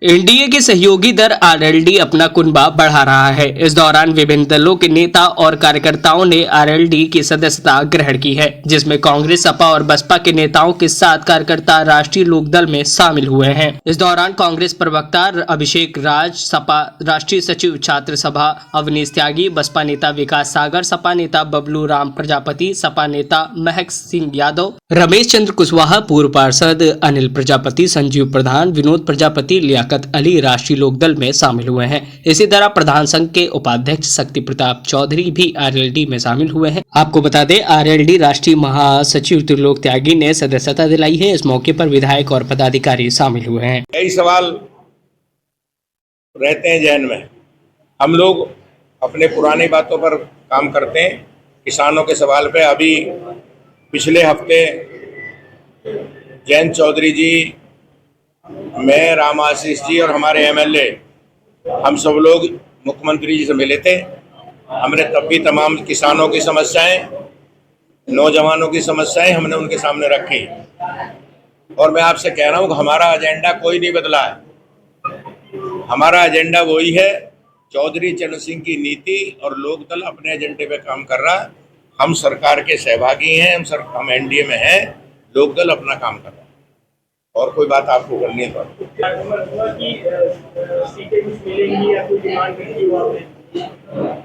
NDA के सहयोगी दल आरएलडी अपना कुनबा बढ़ा रहा है। इस दौरान विभिन्न दलों के नेता और कार्यकर्ताओं ने आरएलडी की सदस्यता ग्रहण की है, जिसमें कांग्रेस, सपा और बसपा के नेताओं के साथ कार्यकर्ता राष्ट्रीय लोकदल में शामिल हुए हैं। इस दौरान कांग्रेस प्रवक्ता अभिषेक राज, सपा राष्ट्रीय सचिव छात्र सभा अवनीश त्यागी, बसपा नेता विकास सागर, सपा नेता बबलू राम प्रजापति, सपा नेता महक सिंह यादव, रमेश चंद्र कुशवाहा, पूर्व पार्षद अनिल प्रजापति, संजीव प्रधान, विनोद प्रजापति, लियाकत अली राष्ट्रीय लोकदल में शामिल हुए हैं। इसी तरह प्रधान संघ के उपाध्यक्ष शक्ति प्रताप चौधरी भी आरएलडी में शामिल हुए हैं। आपको बता दें, आरएलडी राष्ट्रीय महासचिव त्रिलोक त्यागी ने सदस्यता दिलाई है। इस मौके पर विधायक और पदाधिकारी शामिल हुए हैं। कई सवाल रहते हैं जहन में। हम लोग अपने पुरानी बातों पर काम करते हैं। किसानों के सवाल पे अभी पिछले हफ्ते जयंत चौधरी जी, मैं, राम आशीष जी और हमारे एमएलए हम सब लोग मुख्यमंत्री जी से मिले थे। हमने तब भी तमाम किसानों की समस्याएं, नौजवानों की समस्याएं हमने उनके सामने रखी। और मैं आपसे कह रहा हूं कि हमारा एजेंडा कोई नहीं बदला है। हमारा एजेंडा वही है। चौधरी चरण सिंह की नीति और लोकदल अपने एजेंडे पे काम कर रहा है। हम सरकार के सहभागी हैं, हम एनडीए में हैं। लोकदल अपना काम कर रहा है और कोई बात आपको करनी है तो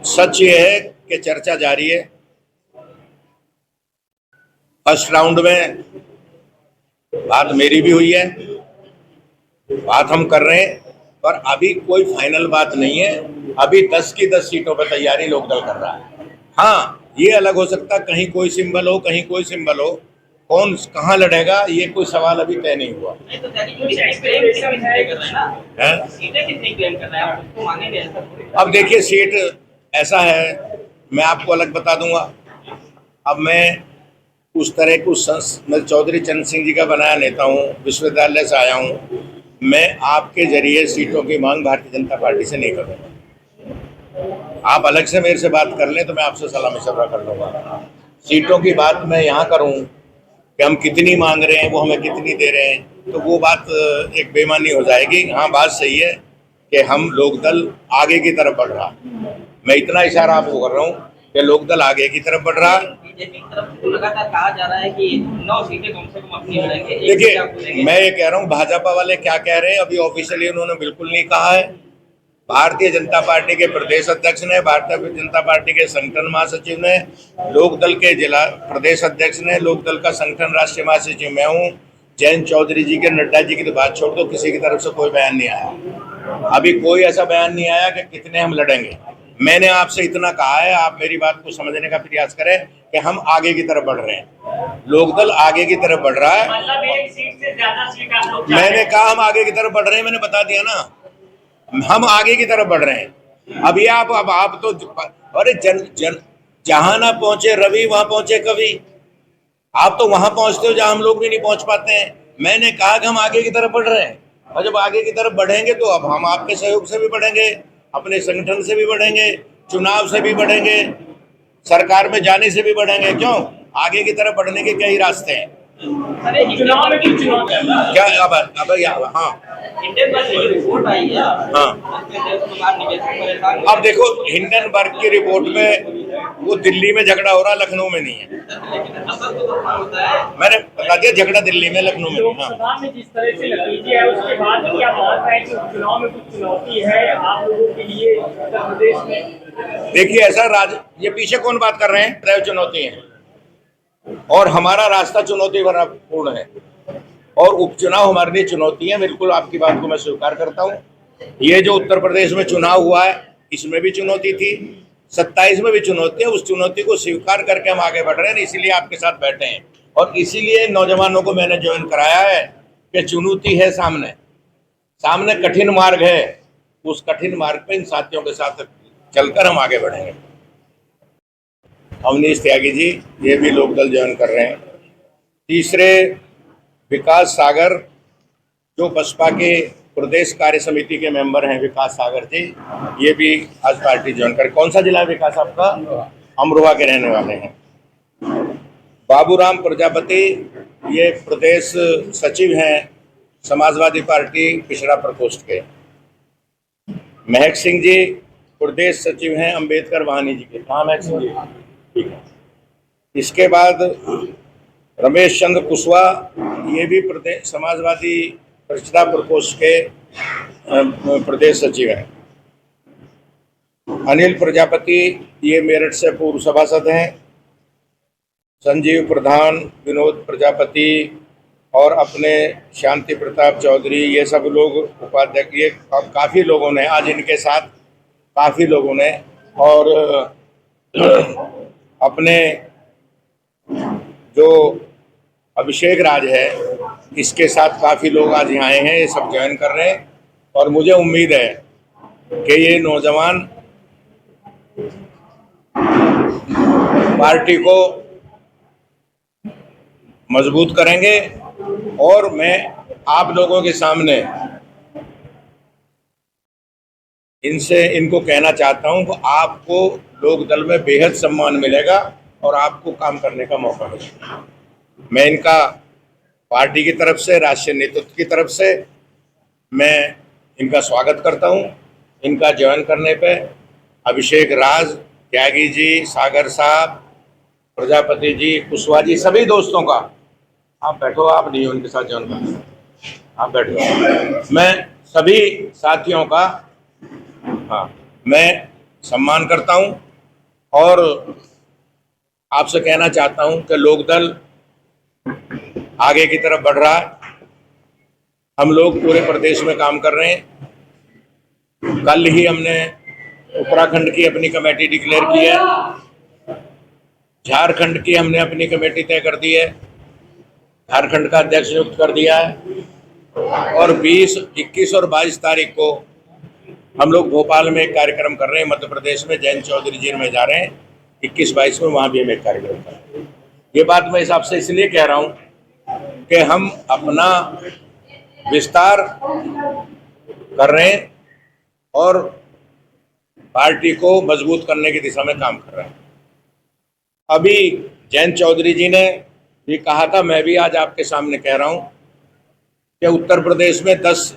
सच ये है कि चर्चा जारी है। फर्स्ट राउंड में बात मेरी भी हुई है, बात हम कर रहे हैं, पर अभी कोई फाइनल बात नहीं है। अभी 10 की 10 सीटों पर तैयारी लोकदल कर रहा है। हाँ, ये अलग हो सकता, कहीं कोई सिंबल हो, कहीं कोई सिंबल हो। कौन कहाँ लड़ेगा ये कोई सवाल अभी तय नहीं हुआ। अब देखिए, सीट ऐसा है, मैं आपको अलग बता दूंगा। अब मैं उस तरह को मैं चौधरी चरण सिंह जी का बनाया नेता हूँ, विश्वविद्यालय से आया हूँ। मैं आपके जरिए सीटों की मांग भारतीय जनता पार्टी से नहीं करूँगा। आप अलग से मेरे से बात कर लें तो मैं आपसे सलाह मशवरा कर लूँगा। सीटों की बात मैं यहाँ करूँ कि हम कितनी मांग रहे हैं, वो हमें कितनी दे रहे हैं, तो वो बात एक बेईमानी हो जाएगी। हाँ, बात सही है कि हम लोकदल आगे की तरफ बढ़ रहा है। मैं इतना इशारा आपको कर रहा हूँ कि लोकदल आगे की तरफ बढ़ रहा है। बीजेपी की तरफ से लगातार कहा जा रहा है कि 9 सीटें कम से कम अपनी लड़ेंगे। देखिए, मैं ये कह रहा हूँ, भाजपा वाले क्या कह रहे हैं अभी ऑफिशियली उन्होंने बिल्कुल नहीं कहा है। भारतीय जनता पार्टी के प्रदेश अध्यक्ष ने, भारतीय जनता पार्टी के संगठन महासचिव ने, लोकदल के जिला प्रदेश अध्यक्ष ने, लोकदल का संगठन राष्ट्रीय महासचिव मैं हूँ, जयंत चौधरी जी के, नड्डा जी की तो बात छोड़ दो, किसी की तरफ से कोई बयान नहीं आया। अभी कोई ऐसा बयान नहीं आया कि कितने हम लड़ेंगे। मैंने आपसे इतना कहा है, आप मेरी बात को समझने का प्रयास करें कि हम आगे की तरफ बढ़ रहे हैं। लोकदल आगे की तरफ बढ़ रहा है। मतलब एक सीट से ज्यादा सीट आप लोग मैंने कहा हम आगे की तरफ बढ़ रहे हैं, मैंने बता दिया ना, हम आगे की तरफ बढ़ रहे हैं। अब ये आप तो अरे जन जहां ना पहुंचे रवि वहां पहुंचे कवि। आप तो वहां पहुंचते हो जहां हम लोग भी नहीं पहुंच पाते हैं। मैंने कहा कि हम आगे की तरफ बढ़ रहे हैं, और जब आगे की तरफ बढ़ेंगे तो अब हम आपके सहयोग से भी बढ़ेंगे, अपने संगठन से भी बढ़ेंगे, चुनाव से भी बढ़ेंगे, सरकार में जाने से भी बढ़ेंगे। क्यों? आगे की तरफ बढ़ने के कई रास्ते हैं। चुनाव में भी चुनाव क्या अब हाँ रिपोर्ट आई है। हाँ, अब देखो, हिंडनबर्ग की रिपोर्ट में वो दिल्ली में झगड़ा हो रहा, लखनऊ में नहीं है। मैंने बता दिया, झगड़ा दिल्ली में, लखनऊ में नहीं। लोकसभा में जिस तरह से नतीजे है उसके बाद क्या मानना है कि चुनाव में कुछ चुनौती है आप लोगों के लिए उत्तर प्रदेश में? देखिए, ऐसा ये पीछे कौन बात कर रहे हैं? त्रय चुनौती है और हमारा रास्ता चुनौती भरा पूर्ण है, और उपचुनाव हमारे लिए चुनौती है। बिल्कुल आपकी बात को मैं स्वीकार करता हूँ। ये जो उत्तर प्रदेश में चुनाव हुआ है, इसमें भी चुनौती थी, 27 में भी चुनौती है। उस चुनौती को स्वीकार करके हम आगे बढ़ रहे हैं, इसीलिए आपके साथ बैठे हैं। और इसीलिए नौजवानों को मैंने ज्वाइन कराया है कि चुनौती है सामने कठिन मार्ग है, उस कठिन मार्ग पे इन साथियों के साथ चलकर हम आगे बढ़ेंगे। अवनीश त्यागी जी ये भी लोकदल ज्वाइन कर रहे हैं। तीसरे विकास सागर, जो बसपा के प्रदेश कार्य समिति के मेंबर हैं, विकास सागर जी, ये भी आज पार्टी ज्वाइन कर। कौन सा जिला है विकास आपका? अमरोहा के रहने वाले हैं। बाबूराम प्रजापति ये प्रदेश सचिव हैं समाजवादी पार्टी पिछड़ा प्रकोष्ठ के, महक सिंह जी प्रदेश सचिव हैं अंबेडकर वाहनी जी के। कहाँ महक सिंह जी? ठीक है। इसके बाद रमेश चंद्र कुशवाहा, ये भी प्रदेश समाजवादी पिछड़ा प्रकोष्ठ के प्रदेश सचिव हैं। अनिल प्रजापति, ये मेरठ से पूर्व सभासद हैं। संजीव प्रधान, विनोद प्रजापति और अपने शांति प्रताप चौधरी, ये सब लोग उपाध्यक्ष, ये काफ़ी लोगों ने आज इनके साथ काफ़ी लोगों ने, और अपने जो अभिषेक राज है इसके साथ काफ़ी लोग आज यहाँ आए हैं, ये सब ज्वाइन कर रहे हैं। और मुझे उम्मीद है कि ये नौजवान पार्टी को मजबूत करेंगे। और मैं आप लोगों के सामने इनको कहना चाहता हूं कि आपको लोक दल में बेहद सम्मान मिलेगा और आपको काम करने का मौका मिलेगा। मैं इनका पार्टी की तरफ से, राष्ट्रीय नेतृत्व की तरफ से मैं इनका स्वागत करता हूं। इनका ज्वाइन करने पे अभिषेक राज, त्यागी जी, सागर साहब, प्रजापति जी, कुशवाहा जी, सभी दोस्तों का, आप बैठो, आप नहीं उनके साथ ज्वाइन करना, आप बैठो, मैं सभी साथियों का मैं सम्मान करता हूं। और आपसे कहना चाहता हूं कि लोकदल आगे की तरफ बढ़ रहा है। हम लोग पूरे प्रदेश में काम कर रहे हैं। कल ही हमने उत्तराखंड की अपनी कमेटी डिक्लेयर की है, झारखंड की हमने अपनी कमेटी तय कर दी है, झारखंड का अध्यक्ष नियुक्त कर दिया है। और 20, 21 और 22 तारीख को हम लोग भोपाल में एक कार्यक्रम कर रहे हैं, मध्य प्रदेश में जैन चौधरी जी में जा रहे हैं, 21-22 में वहाँ भी हम एक कार्यक्रम कर रहे हैं। ये बात मैं हिसाब से इसलिए कह रहा हूँ कि हम अपना विस्तार कर रहे हैं और पार्टी को मजबूत करने की दिशा में काम कर रहे हैं। अभी जैन चौधरी जी ने ये कहा था, मैं भी आज आपके सामने कह रहा हूँ कि उत्तर प्रदेश में 10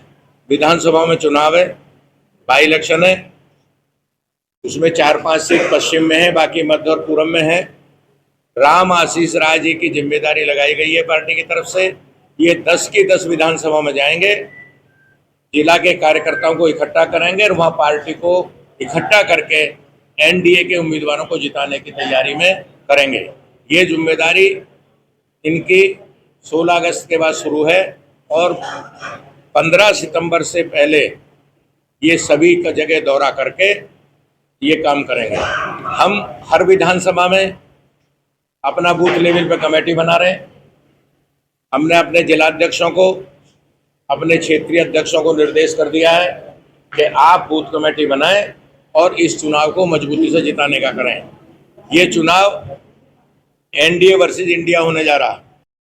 विधानसभा में चुनाव है, बाई इलेक्शन है। उसमें 4-5 सीट पश्चिम में है, बाकी मध्य और पूर्व में है। राम आशीष राय जी की जिम्मेदारी लगाई गई है पार्टी की तरफ से। ये 10 की 10 विधानसभा में जाएंगे, जिला के कार्यकर्ताओं को इकट्ठा करेंगे और वहाँ पार्टी को इकट्ठा करके एनडीए के उम्मीदवारों को जिताने की तैयारी में करेंगे। ये जिम्मेदारी इनकी 16 अगस्त के बाद शुरू है और 15 सितंबर से पहले ये सभी का जगह दौरा करके ये काम करेंगे। हम हर विधानसभा में अपना बूथ लेवल पे कमेटी बना रहे हैं। हमने अपने जिलाध्यक्षों को, अपने क्षेत्रीय अध्यक्षों को निर्देश कर दिया है कि आप बूथ कमेटी बनाएं और इस चुनाव को मजबूती से जिताने का करें। ये चुनाव एनडीए वर्सेस इंडिया होने जा रहा है।